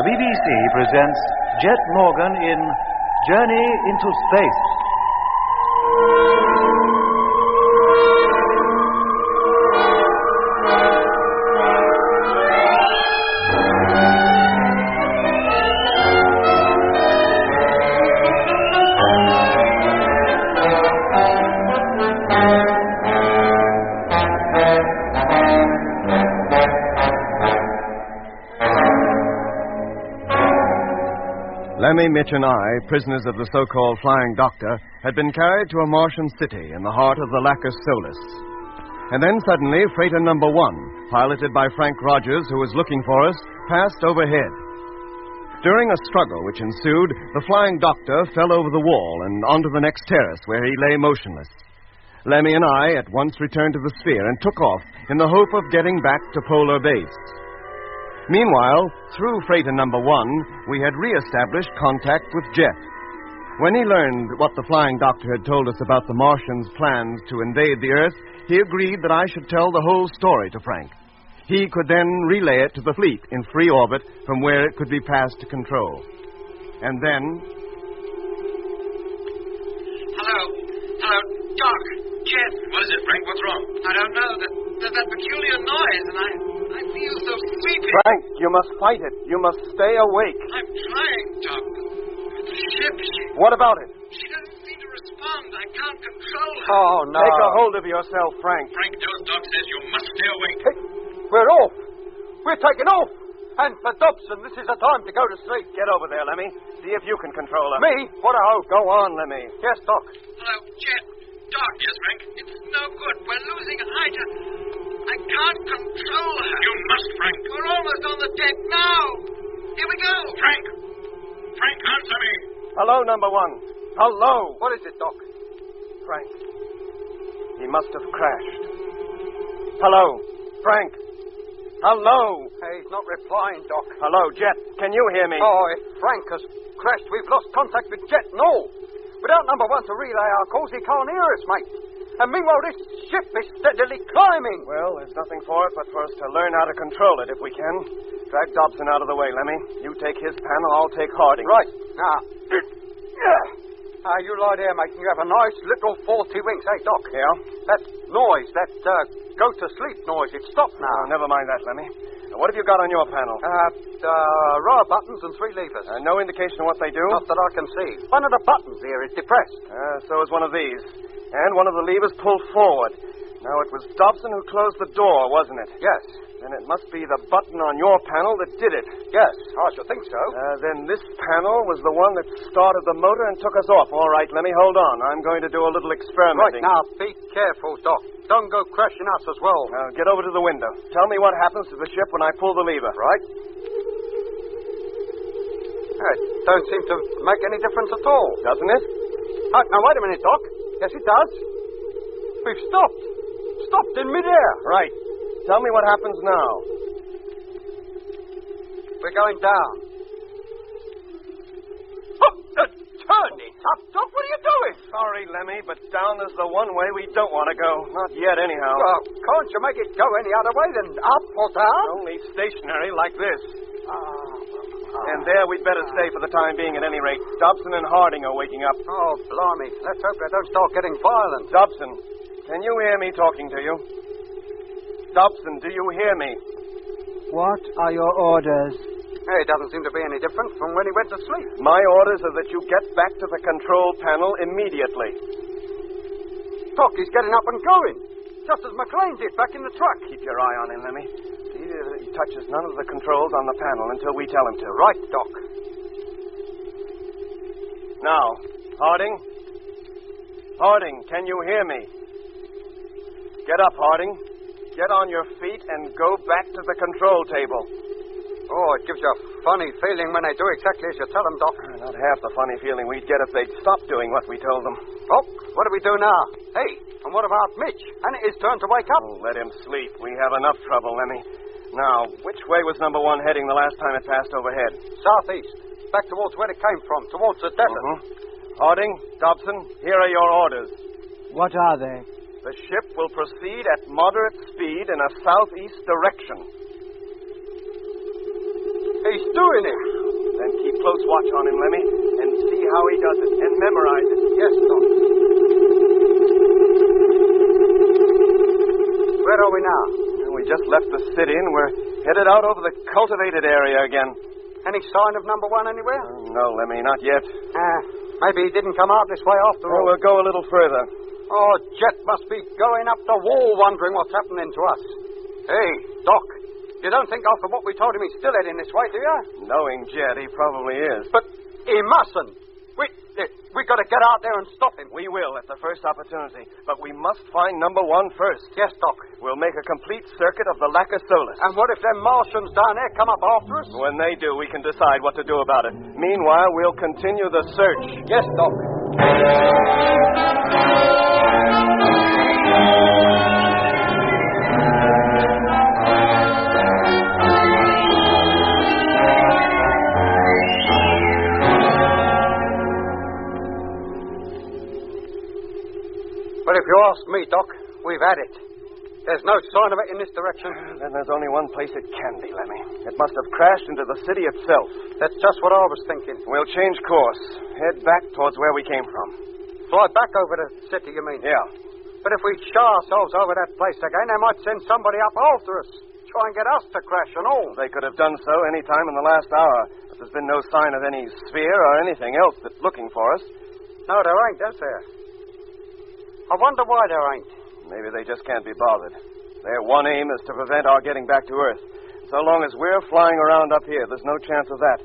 The BBC presents Jet Morgan in Journey into Space. Lemmy, Mitch, and I, prisoners of the so-called Flying Doctor, had been carried to a Martian city in the heart of the Lacus Solus. And then suddenly, freighter number 1, piloted by Frank Rogers, who was looking for us, passed overhead. During a struggle which ensued, the Flying Doctor fell over the wall and onto the next terrace, where he lay motionless. Lemmy and I at once returned to the sphere and took off in the hope of getting back to polar base. Meanwhile, through freighter number 1, we had re-established contact with Jet. When he learned what the Flying Doctor had told us about the Martians' plans to invade the Earth, he agreed that I should tell the whole story to Frank. He could then relay it to the fleet in free orbit from where it could be passed to control. And then... Hello, Doc, Jet. What is it, Frank? What's wrong? I don't know. That peculiar noise, and I feel so sleepy. Frank, you must fight it. You must stay awake. I'm trying, Doc. The ship, What about it? she doesn't seem to respond. I can't control her. Oh, no. Take a hold of yourself, Frank. Frank, Doc says you must stay awake. Hey, we're off. We're taking off. And for Dobson, this is the time to go to sleep. Get over there, Lemmy. See if you can control her. Me? What a hope. Go on, Lemmy. Yes, Doc. Hello, Jet. Doc. Yes, Frank. It's no good. We're losing Ida. I can't control her. You must, Frank. We're almost on the deck now. Here we go. Frank, answer me. Hello, number 1. Hello. What is it, Doc? Frank. He must have crashed. Hello. Frank. Hello. Hey, he's not replying, Doc. Hello, Jet. Can you hear me? Oh, if Frank has crashed, we've lost contact with Jet and all. Without number 1 to relay our calls, he can't hear us, mate. And meanwhile, this ship is steadily climbing. Well, there's nothing for it but for us to learn how to control it if we can. Drag Dobson out of the way, Lemmy. You take his panel, I'll take Harding. Right. Now, you lie there, mate, and you have a nice little 40 winks, eh, Doc? Yeah? That noise, that go-to-sleep noise, it's stopped now. Oh, never mind that, Lemmy. What have you got on your panel? Row of buttons and 3 levers. No indication of what they do? Not that I can see. One of the buttons here is depressed. So is one of these. And one of the levers pulled forward. Now, it was Dobson who closed the door, wasn't it? Yes. Then it must be the button on your panel that did it. Yes, I should think so. Then this panel was the one that started the motor and took us off. All right, Lemmy, hold on. I'm going to do a little experimenting. Right, now, be careful, Doc. Don't go crashing us as well. Now, get over to the window. Tell me what happens to the ship when I pull the lever. Right. It don't seem to make any difference at all. Doesn't it? Now, wait a minute, Doc. Yes, it does. We've stopped. Stopped in midair. Right. Tell me what happens now. We're going down. Oh, turn it up, Doc. What are you doing? Sorry, Lemmy, but down is the one way we don't want to go. Not yet, anyhow. Well, can't you make it go any other way than up or down? Only stationary like this. And there we'd better stay for the time being at any rate. Dobson and Harding are waking up. Oh, blimey. Let's hope they don't start getting violent. Dobson, can you hear me talking to you? Dobson, do you hear me? What are your orders? Hey, it doesn't seem to be any different from when he went to sleep. My orders are that you get back to the control panel immediately. Doc, he's getting up and going. Just as McLean did back in the truck. Keep your eye on him, Lemmy. See that he touches none of the controls on the panel until we tell him to. Right, Doc. Now, Harding? Harding, can you hear me? Get up, Harding. Get on your feet and go back to the control table. Oh, it gives you a funny feeling when they do exactly as you tell them, Doc. Not half the funny feeling we'd get if they'd stop doing what we told them. Oh, what do we do now? Hey, and what about Mitch? And it is turn to wake up. Oh, let him sleep. We have enough trouble, Lemmy. Now, which way was number 1 heading the last time it passed overhead? Southeast. Back towards where it came from, towards the desert. Harding, Dobson, here are your orders. What are they? The ship will proceed at moderate speed in a southeast direction. He's doing it. Then keep close watch on him, Lemmy, and see how he does it, and memorize it. Yes, Doc. Where are we now? We just left the city, and we're headed out over the cultivated area again. Any sign of number one anywhere? No, Lemmy, not yet. Maybe he didn't come out this way after all. We'll go a little further. Oh, Jet must be going up the wall wondering what's happening to us. Hey, Doc, you don't think after what we told him he's still heading this way, do you? Knowing Jet, he probably is. But he mustn't. We got to get out there and stop him. We will at the first opportunity, but we must find number one first. Yes, Doc. We'll make a complete circuit of the Lacus Solus. And what if them Martians down there come up after us? When they do, we can decide what to do about it. Meanwhile, we'll continue the search. Yes, Doc. But if you ask me, Doc, we've had it. There's no sign of it in this direction. Then there's only one place it can be, Lemmy. It must have crashed into the city itself. That's just what I was thinking. We'll change course. Head back towards where we came from. Fly back over the city, you mean? Yeah. But if we show ourselves over that place again, they might send somebody up after us. Try and get us to crash and all. They could have done so any time in the last hour. But there's been no sign of any sphere or anything else that's looking for us. No, there ain't, is there? I wonder why there ain't. Maybe they just can't be bothered. Their one aim is to prevent our getting back to Earth. So long as we're flying around up here, there's no chance of that.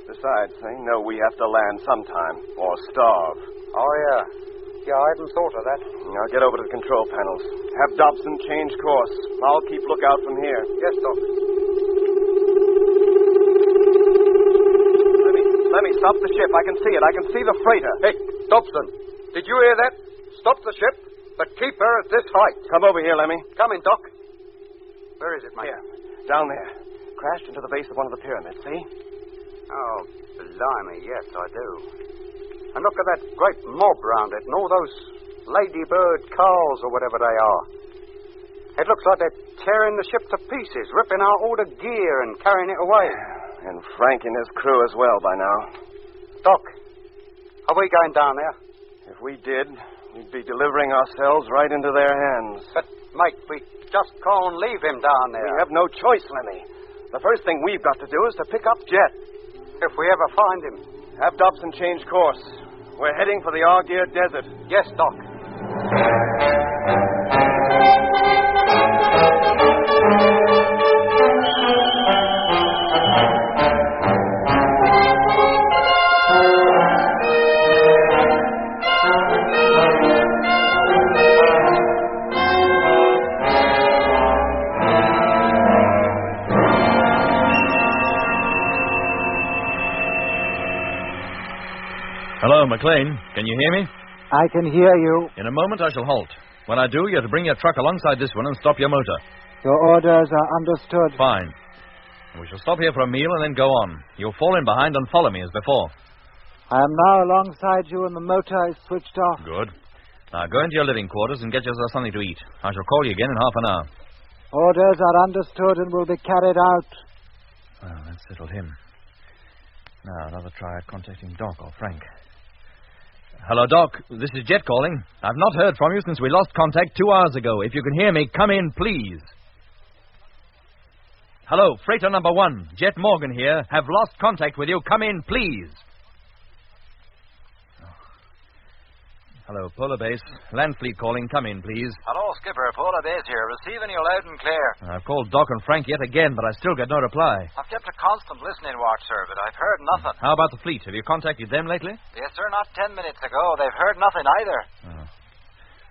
Besides, they know we have to land sometime, or starve. Oh, yeah. Yeah, I hadn't thought of that. Now get over to the control panels. Have Dobson change course. I'll keep lookout from here. Yes, Doc. Let me stop the ship. I can see it. I can see the freighter. Hey, Dobson, did you hear that? Stop the ship, but keep her at this height. Come over here, Lemmy. Come in, Doc. Where is it, mate? Here. Down there. Crashed into the base of one of the pyramids, see? Oh, blimey, yes, I do. And look at that great mob round it and all those ladybird cars or whatever they are. It looks like they're tearing the ship to pieces, ripping out all the gear and carrying it away. And Frank and his crew as well by now. Doc, are we going down there? If we did, we'd be delivering ourselves right into their hands. But, mate, we just can't leave him down there. We have no choice, Lemmy. The first thing we've got to do is to pick up Jet. If we ever find him. Have Dobson change course. We're heading for the Argyre Desert. Yes, Doc. Hello, McLean. Can you hear me? I can hear you. In a moment I shall halt. When I do, you're to bring your truck alongside this one and stop your motor. Your orders are understood. Fine. We shall stop here for a meal and then go on. You'll fall in behind and follow me as before. I am now alongside you and the motor is switched off. Good. Now go into your living quarters and get yourself something to eat. I shall call you again in half an hour. Orders are understood and will be carried out. Well, that settled him. Now, another try at contacting Doc or Frank. Hello, Doc. This is Jet calling. I've not heard from you since we lost contact 2 hours ago. If you can hear me, come in, please. Hello, freighter number 1. Jet Morgan here. Have lost contact with you. Come in, please. Hello, Polar Base. Land Fleet calling. Come in, please. Hello, Skipper. Polar Base here. Receiving you loud and clear. I've called Doc and Frank yet again, but I still get no reply. I've kept a constant listening watch, sir, but I've heard nothing. How about the fleet? Have you contacted them lately? Yes, sir, not 10 minutes ago. They've heard nothing either.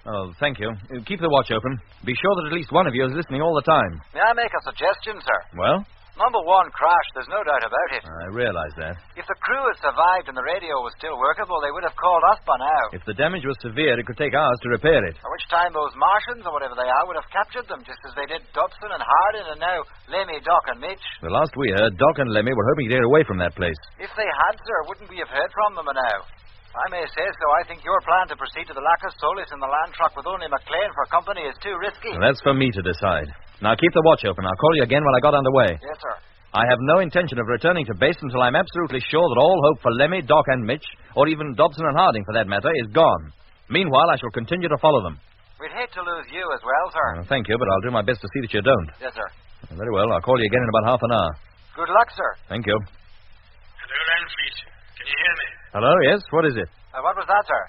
Oh, thank you. Keep the watch open. Be sure that at least one of you is listening all the time. May I make a suggestion, sir? Well? Number 1 crashed. There's no doubt about it. I realize that. If the crew had survived and the radio was still workable, they would have called us by now. If the damage was severe, it could take hours to repair it. At which time those Martians, or whatever they are, would have captured them, just as they did Dobson and Hardin, and now Lemmy, Doc, and Mitch. The last we heard, Doc and Lemmy were hoping to get away from that place. If they had, sir, wouldn't we have heard from them by now? I may say so. I think your plan to proceed to the Lacus Solus in the land truck with only McLean for company is too risky. Well, that's for me to decide. Now, keep the watch open. I'll call you again when I got underway. Yes, sir. I have no intention of returning to base until I'm absolutely sure that all hope for Lemmy, Doc, and Mitch, or even Dobson and Harding for that matter, is gone. Meanwhile, I shall continue to follow them. We'd hate to lose you as well, sir. Thank you, but I'll do my best to see that you don't. Yes, sir. Very well. I'll call you again in about half an hour. Good luck, sir. Thank you. Hello, Landfleet. Can you hear me? Hello, yes? What is it? What was that, sir?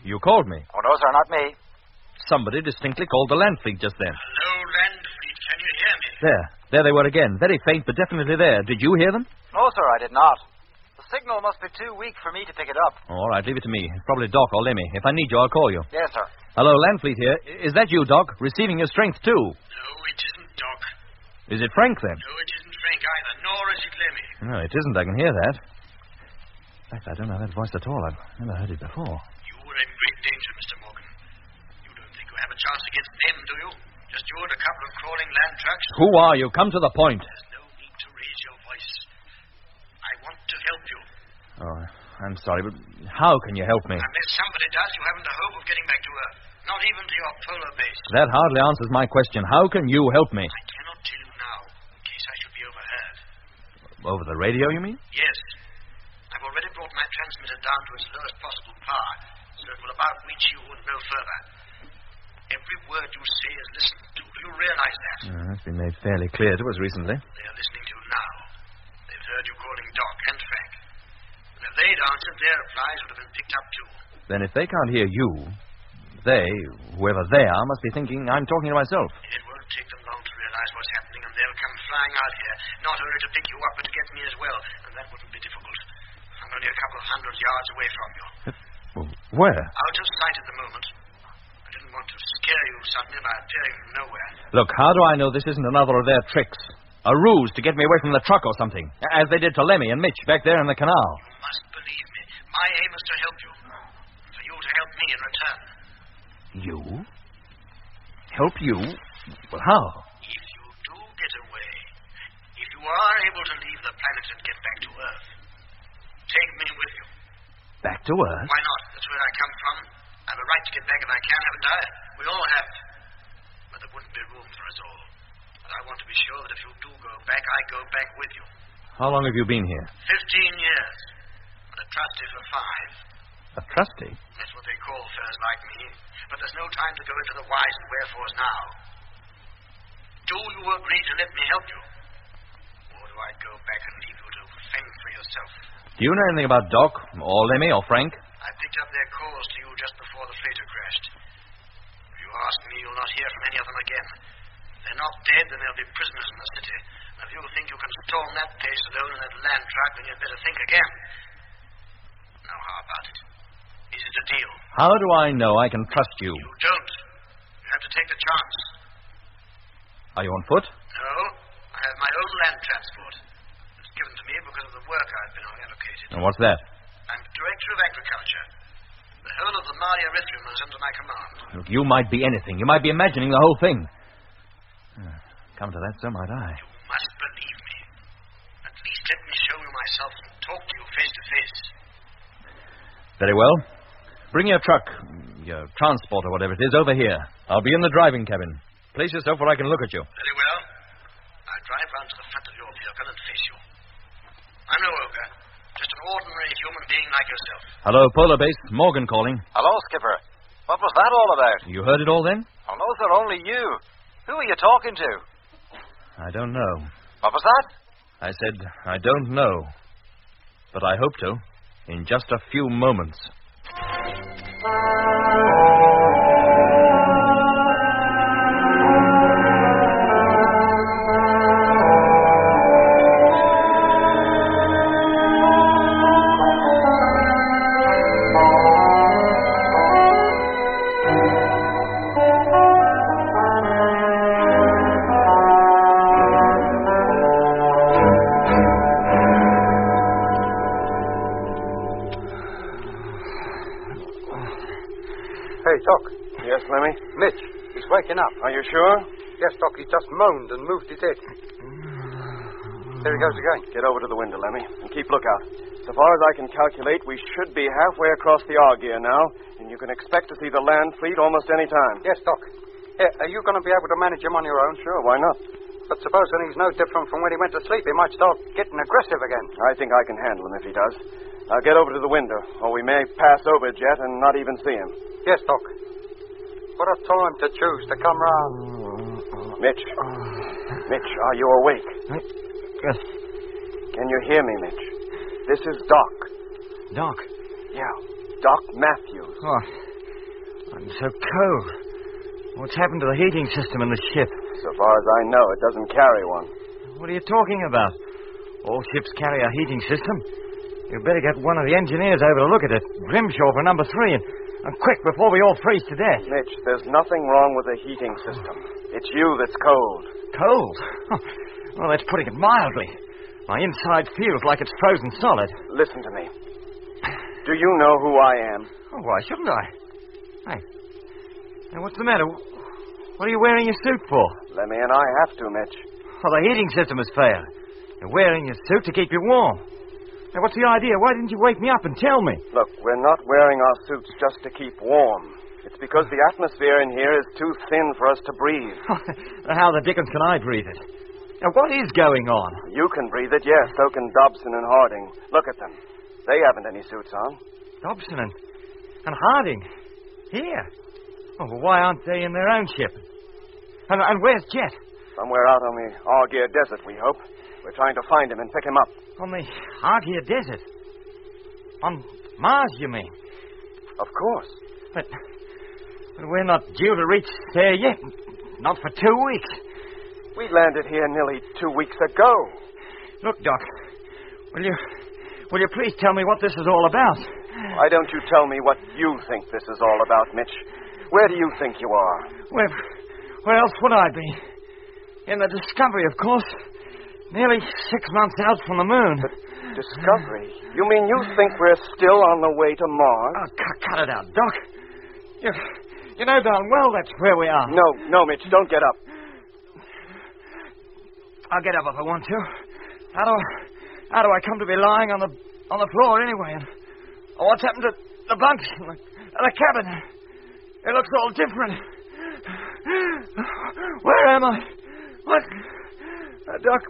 You called me. Oh, no, sir, not me. Somebody distinctly called the Landfleet just then. Hello, Landfleet. Can you hear me? There they were again. Very faint, but definitely there. Did you hear them? No, sir, I did not. The signal must be too weak for me to pick it up. All right, leave it to me. It's probably Doc or Lemmy. If I need you, I'll call you. Yes, sir. Hello, Landfleet here. Is that you, Doc? Receiving your strength, too? No, it isn't, Doc. Is it Frank, then? No, it isn't Frank either, nor is it Lemmy. No, it isn't. I can hear that. In fact, I don't know that voice at all. I've never heard it before. You were in great danger, Mr. Morgan. You don't think you have a chance against them, do you? Just you and a couple of crawling land trucks? Who are you? Come to the point. There's no need to raise your voice. I want to help you. Oh, I'm sorry, but how can you help me? Unless somebody does, you haven't a hope of getting back to Earth. Not even to your polar base. That hardly answers my question. How can you help me? I cannot tell you now, in case I should be overheard. Over the radio, you mean? Yes. I've already brought my transmitter down to its lowest possible power, so it will about reach you and no further. Every word you say is listened to. Do you realize that? That's been made fairly clear to us recently. They are listening to you now. They've heard you calling Doc and Frank. And if they'd answered, their replies would have been picked up too. Then if they can't hear you, they, whoever they are, must be thinking I'm talking to myself. It won't take them long to realize what's happening, and they'll come flying out here, not only to pick you up, but to get me as well. And that wouldn't be difficult. I'm only a couple of 100 yards away from you. Well, where? Out of sight at the moment. I didn't want to scare you suddenly by appearing from nowhere. Look, how do I know this isn't another of their tricks? A ruse to get me away from the truck or something, as they did to Lemmy and Mitch back there in the canal. You must believe me. My aim is to help you. For you to help me in return. You? Help you? Well, how? If you do get away, if you are able to leave the planet and get back to Earth, take me with you. Back to Earth? Why not? That's where I come from. I have a right to get back if I can, haven't I? We all have. But there wouldn't be room for us all. But I want to be sure that if you do go back, I go back with you. How long have you been here? 15 years. And a trustee for 5. A trustee? That's what they call fellas like me. But there's no time to go into the whys and wherefores now. Do you agree to let me help you? Or do I go back and leave you to fend for yourself? Do you know anything about Doc, or Lemmy, or Frank? I picked up their calls to you just before the freighter crashed. If you ask me, you'll not hear from any of them again. If they're not dead, then they'll be prisoners in the city. And if you think you can storm that place alone in that land truck, then you'd better think again. Now, how about it? Is it a deal? How do I know I can trust you? You don't. You have to take the chance. Are you on foot? No, I have my own land transport. It's given to me because of the work I've been allocated. And what's that? I'm Director of Agriculture. The whole of the Mali Erythrium is under my command. Look, you might be anything. You might be imagining the whole thing. Come to that, so might I. You must believe me. At least let me show you myself and talk to you face to face. Very well. Bring your truck, your transport or whatever it is, over here. I'll be in the driving cabin. Place yourself where I can look at you. Very well. I'll drive round to the front of your vehicle and face you. I'm no ogre. Just an ordinary human being like yourself. Hello, Polar Base. Morgan calling. Hello, Skipper. What was that all about? You heard it all then? Oh, no, sir, only you. Who are you talking to? I don't know. What was that? I said, I don't know. But I hope to. In just a few moments. Hey, Doc. Yes, Lemmy? Mitch, he's waking up. Are you sure? Yes, Doc, he just moaned and moved his head. There he goes again. Get over to the window, Lemmy, and keep lookout. So far as I can calculate, we should be halfway across the Argeir now, and you can expect to see the land fleet almost any time. Yes, Doc. Are you going to be able to manage him on your own? Sure, why not? But supposing he's no different from when he went to sleep, he might start getting aggressive again. I think I can handle him if he does. I'll get over to the window, or we may pass over Jet and not even see him. Yes, Doc. What a time to choose to come round. Mitch. Mitch, are you awake? Yes. Can you hear me, Mitch? This is Doc. Doc? Yeah, Doc Matthews. Oh, I'm so cold. What's happened to the heating system in the ship? So far as I know, it doesn't carry one. What are you talking about? All ships carry a heating system. You'd better get one of the engineers over to look at it. Grimshaw for number 3, and quick before we all freeze to death. Mitch, there's nothing wrong with the heating system. It's you that's cold. Cold? Well, that's putting it mildly. My inside feels like it's frozen solid. Listen to me. Do you know who I am? Oh, why shouldn't I? Hey, what's the matter? What are you wearing your suit for? Lemmy and I have to, Mitch. Well, the heating system has failed. You're wearing your suit to keep you warm. Now, what's the idea? Why didn't you wake me up and tell me? Look, we're not wearing our suits just to keep warm. It's because the atmosphere in here is too thin for us to breathe. How the dickens can I breathe it? Now, what is going on? You can breathe it, yes. So can Dobson and Harding. Look at them. They haven't any suits on. Dobson and Harding? Here? Oh, well, why aren't they in their own ship? And where's Jet? Somewhere out on the Argyre Desert, we hope. We're trying to find him and pick him up. On the Argyre Desert? On Mars, you mean? Of course. But we're not due to reach there yet. Not for 2 weeks. We landed here nearly 2 weeks ago. Look, Doc, will you please tell me what this is all about? Why don't you tell me what you think this is all about, Mitch? Where do you think you are? Where else would I be? In the Discovery, of course. Nearly 6 months out from the moon. But Discovery? You mean you think we're still on the way to Mars? Oh, cut it out, Doc. You know darn well that's where we are. No, Mitch, don't get up. I'll get up if I want to. How do I come to be lying on the floor anyway? And what's happened to the bunks and the cabin? It looks all different. Where am I? What? Doc,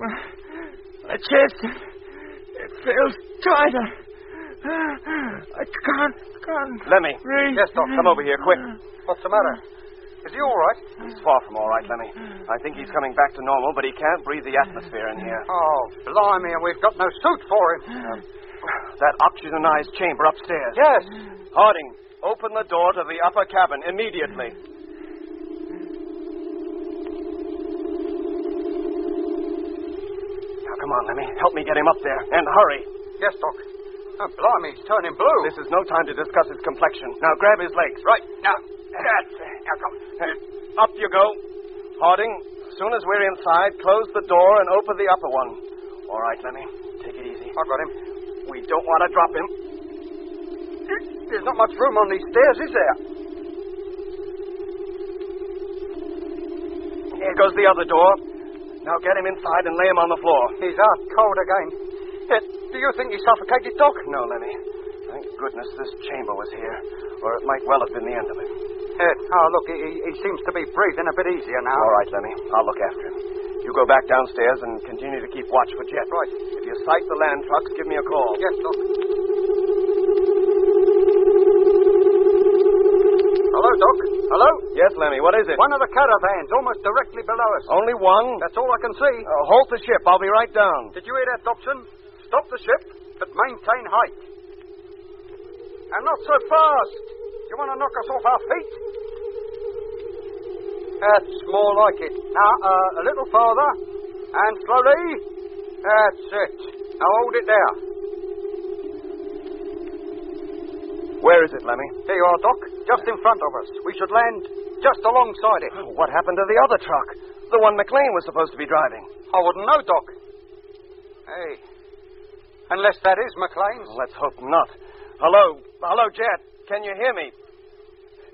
my chest, it feels tighter. I can't. Lemmy. Breathe. Yes, Doc, come over here, quick. What's the matter? Is he all right? He's far from all right, Lemmy. I think he's coming back to normal, but he can't breathe the atmosphere in here. Oh, blimey, and we've got no suit for him. That oxygenized chamber upstairs. Yes. Harding, open the door to the upper cabin immediately. Now, come on, Lemmy. Help me get him up there. And hurry. Yes, Doc. Oh, blimey, he's turning blue. This is no time to discuss his complexion. Now, grab his legs. Right. Now. That's it. Now, come. Up you go. Harding, as soon as we're inside, close the door and open the upper one. All right, Lemmy. Take it easy. I've got him. We don't want to drop him. There's not much room on these stairs, is there? Here goes the other door. Now get him inside and lay him on the floor. He's out cold again. Do you think he suffocated, Doc? No, Lemmy. Thank goodness this chamber was here, or it might well have been the end of it. Look, he seems to be breathing a bit easier now. All right, Lemmy. I'll look after him. You go back downstairs and continue to keep watch for Jet. Right. If you sight the land trucks, give me a call. Yes, Doc. Hello, Doc. Hello? Yes, Lemmy. What is it? One of the caravans, almost directly below us. Only one? That's all I can see. Halt the ship. I'll be right down. Did you hear that, Dobson? Stop the ship, but maintain height. And not so fast. You want to knock us off our feet? That's more like it. Now, a little farther. And slowly. That's it. Now hold it there. Where is it, Lemmy? Here you are, Doc. Just in front of us. We should land just alongside it. Oh, what happened to the other truck? The one McLean was supposed to be driving. I wouldn't know, Doc. Hey. Unless that is McLean's. Let's hope not. Hello, Jet. Can you hear me?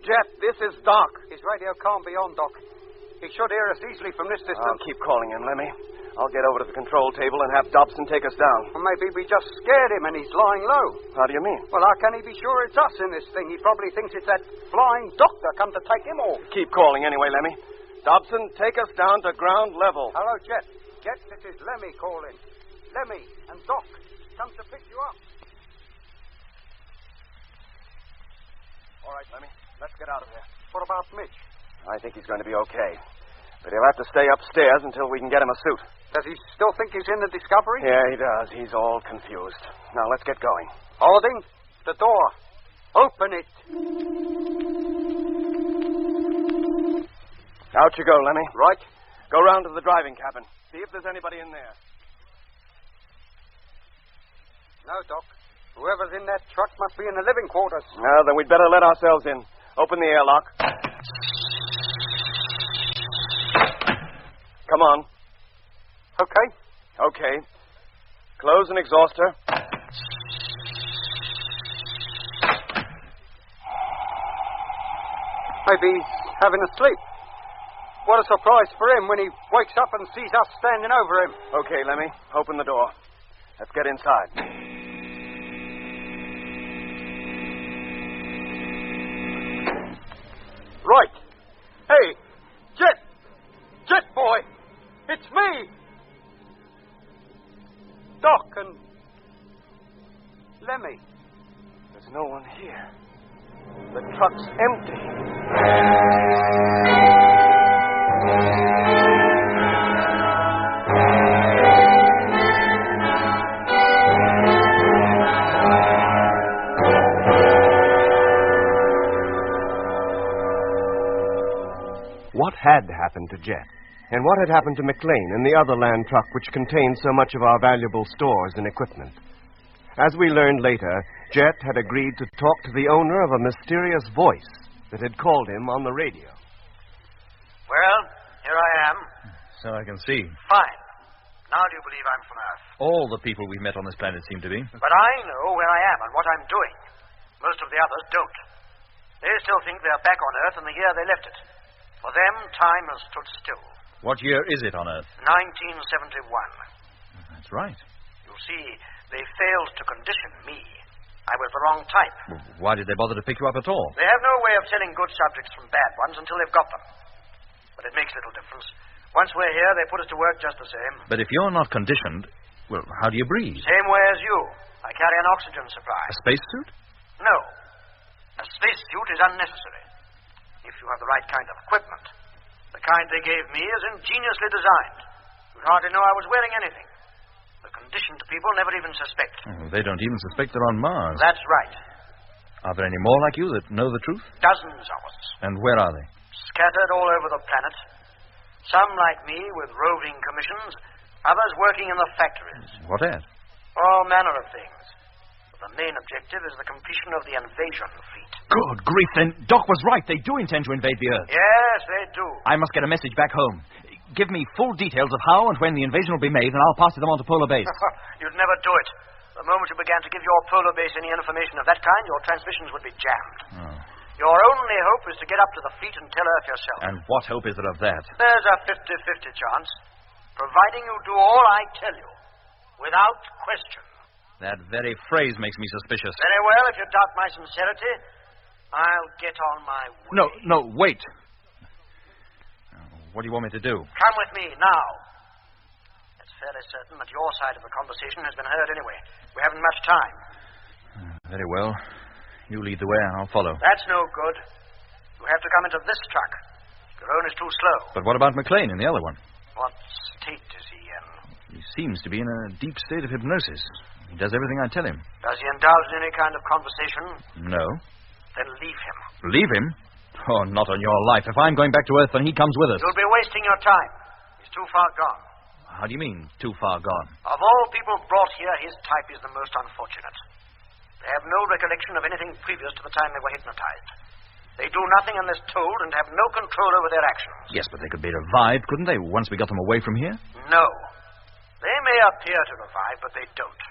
Jet, this is Doc. His radio can't be on, Doc. He should hear us easily from this distance. I'll keep calling him, Lemmy. I'll get over to the control table and have Dobson take us down. Well, maybe we just scared him and he's lying low. How do you mean? Well, how can he be sure it's us in this thing? He probably thinks it's that flying doctor come to take him off. Keep calling anyway, Lemmy. Dobson, take us down to ground level. Hello, Jet. Jet, this is Lemmy calling. Lemmy and Doc come to pick you up. All right, Lemmy. Let's get out of here. What about Mitch? I think he's going to be okay. But he'll have to stay upstairs until we can get him a suit. Does he still think he's in the Discovery? Yeah, he does. He's all confused. Now, let's get going. Harding, the door. Open it. Out you go, Lemmy. Right. Go round to the driving cabin. See if there's anybody in there. No, Doc. Whoever's in that truck must be in the living quarters. Well, then we'd better let ourselves in. Open the airlock. Come on. Okay. Okay. Close an exhauster. Maybe he's having a sleep. What a surprise for him when he wakes up and sees us standing over him. Okay, Lemmy. Open the door. Let's get inside. Right. Hey, Jet! Jet boy! It's me! Doc and Lemmy. There's no one here. The truck's empty. What had happened to Jet? And what had happened to McLean and the other land truck which contained so much of our valuable stores and equipment? As we learned later, Jet had agreed to talk to the owner of a mysterious voice that had called him on the radio. Well, here I am. So I can see. Fine. Now do you believe I'm from Earth? All the people we've met on this planet seem to be. But I know where I am and what I'm doing. Most of the others don't. They still think they're back on Earth in the year they left it. For them, time has stood still. What year is it on Earth? 1971. That's right. You see, they failed to condition me. I was the wrong type. Well, why did they bother to pick you up at all? They have no way of telling good subjects from bad ones until they've got them. But it makes little difference. Once we're here, they put us to work just the same. But if you're not conditioned, well, how do you breathe? Same way as you. I carry an oxygen supply. A spacesuit? No. A spacesuit is unnecessary. If you have the right kind of equipment. The kind they gave me is ingeniously designed. You'd hardly know I was wearing anything. The conditioned people never even suspect. Oh, they don't even suspect they're on Mars. That's right. Are there any more like you that know the truth? Dozens of us. And where are they? Scattered all over the planet. Some like me with roving commissions. Others working in the factories. What at? All manner of things. But the main objective is the completion of the invasion fleet. Good grief, then Doc was right. They do intend to invade the Earth. Yes, they do. I must get a message back home. Give me full details of how and when the invasion will be made, and I'll pass them on to Polar Base. You'd never do it. The moment you began to give your Polar Base any information of that kind, your transmissions would be jammed. Oh. Your only hope is to get up to the fleet and tell Earth yourself. And what hope is there of that? There's a 50-50 chance, providing you do all I tell you, without question. That very phrase makes me suspicious. Very well, if you doubt my sincerity, I'll get on my way. No, wait. What do you want me to do? Come with me, now. It's fairly certain that your side of the conversation has been heard anyway. We haven't much time. Very well. You lead the way, I'll follow. That's no good. You have to come into this truck. Your own is too slow. But what about McLean and the other one? What state is he in? He seems to be in a deep state of hypnosis. He does everything I tell him. Does he indulge in any kind of conversation? No. Then leave him. Leave him? Oh, not on your life. If I'm going back to Earth, then he comes with us. You'll be wasting your time. He's too far gone. How do you mean, too far gone? Of all people brought here, his type is the most unfortunate. They have no recollection of anything previous to the time they were hypnotized. They do nothing unless told and have no control over their actions. Yes, but they could be revived, couldn't they, once we got them away from here? No. They may appear to revive, but they don't.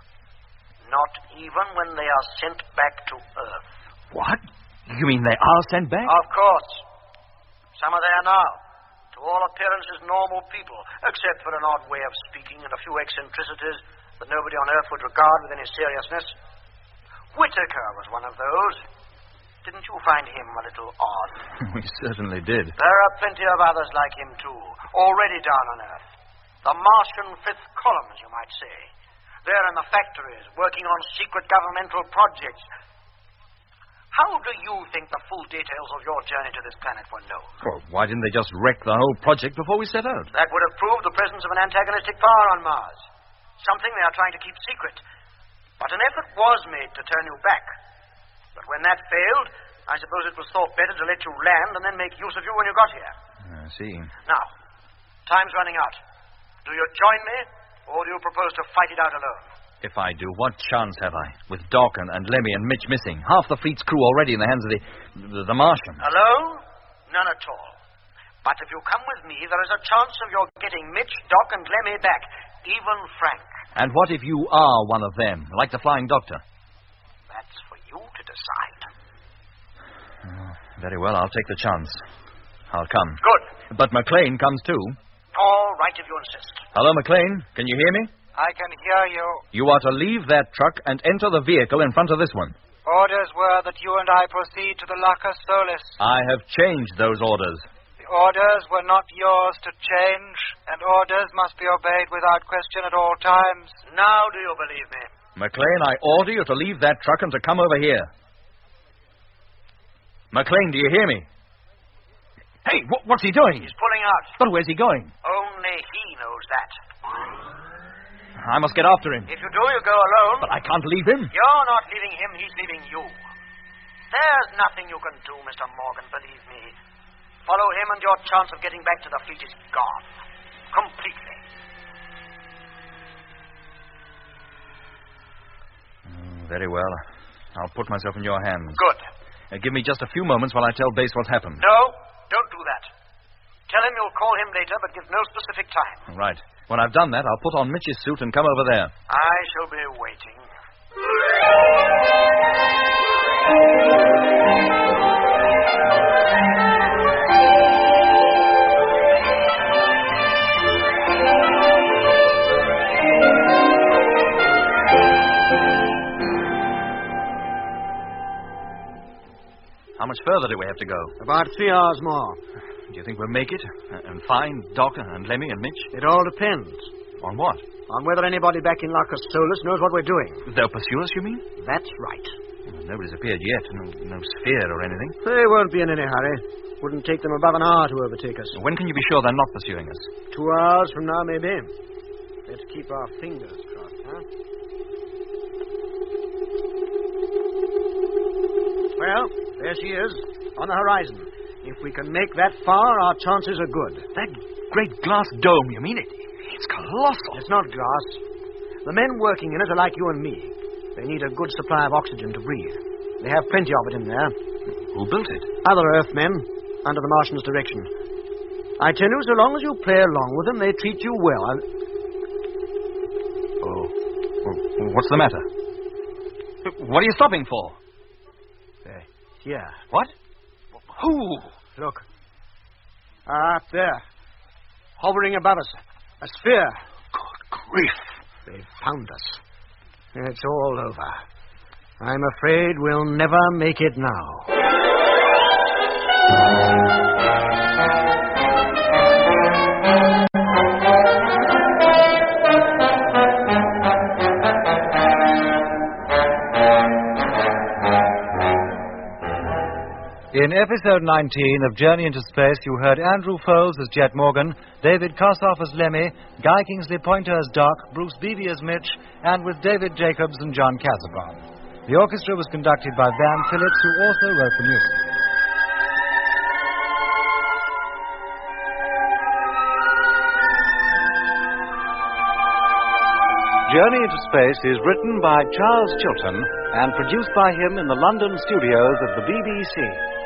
Not even when they are sent back to Earth. What? You mean they are sent back? Of course. Some are there now. To all appearances, normal people, except for an odd way of speaking and a few eccentricities that nobody on Earth would regard with any seriousness. Whittaker was one of those. Didn't you find him a little odd? We certainly did. There are plenty of others like him, too, already down on Earth. The Martian fifth column, as you might say. They're in the factories, working on secret governmental projects. How do you think the full details of your journey to this planet were known? Well, why didn't they just wreck the whole project before we set out? That would have proved the presence of an antagonistic power on Mars. Something they are trying to keep secret. But an effort was made to turn you back. But when that failed, I suppose it was thought better to let you land and then make use of you when you got here. I see. Now, time's running out. Do you join me, or do you propose to fight it out alone? If I do, what chance have I? With Doc and Lemmy and Mitch missing. Half the fleet's crew already in the hands of the Martians. Alone? None at all. But if you come with me, there is a chance of your getting Mitch, Doc, and Lemmy back. Even Frank. And what if you are one of them, like the Flying Doctor? That's for you to decide. Very well, I'll take the chance. I'll come. Good. But McLean comes too. All right, if you insist. Hello, McLean. Can you hear me? I can hear you. You are to leave that truck and enter the vehicle in front of this one. Orders were that you and I proceed to the Lacus Solis. I have changed those orders. The orders were not yours to change, and orders must be obeyed without question at all times. Now do you believe me? McLean, I order you to leave that truck and to come over here. McLean, do you hear me? Hey, what's he doing? He's pulling out. But where's he going? Only he knows that. I must get after him. If you do, you go alone. But I can't leave him. You're not leaving him, he's leaving you. There's nothing you can do, Mr. Morgan, believe me. Follow him and your chance of getting back to the fleet is gone. Completely. Very well. I'll put myself in your hands. Good. Give me just a few moments while I tell Base what's happened. No, don't do that. Tell him you'll call him later, but give no specific time. Right. When I've done that, I'll put on Mitch's suit and come over there. I shall be waiting. How much further do we have to go? About 3 hours more. Do you think we'll make it? And find Doc and Lemmy and Mitch? It all depends. On what? On whether anybody back in Lacus Solis knows what we're doing. They'll pursue us, you mean? That's right. Well, nobody's appeared yet. No sphere or anything. They won't be in any hurry. Wouldn't take them above an hour to overtake us. When can you be sure they're not pursuing us? 2 hours from now, maybe. Let's keep our fingers crossed, huh? Well, there she is, on the horizon. If we can make that far, our chances are good. That great glass dome, you mean? It's colossal. It's not glass. The men working in it are like you and me. They need a good supply of oxygen to breathe. They have plenty of it in there. Who built it? Other Earthmen, under the Martians' direction. I tell you, so long as you play along with them, they treat you well. Oh, what's the matter? What are you stopping for? Here. What? Who? Look. Up there. Hovering above us. A sphere. Good grief. They've found us. It's all over. I'm afraid we'll never make it now. In episode 19 of Journey into Space, you heard Andrew Foles as Jet Morgan, David Kossoff as Lemmy, Guy Kingsley Pointer as Doc, Bruce Beebe as Mitch, and with David Jacobs and John Casabon. The orchestra was conducted by Van Phillips, who also wrote the music. Journey into Space is written by Charles Chilton and produced by him in the London studios of the BBC.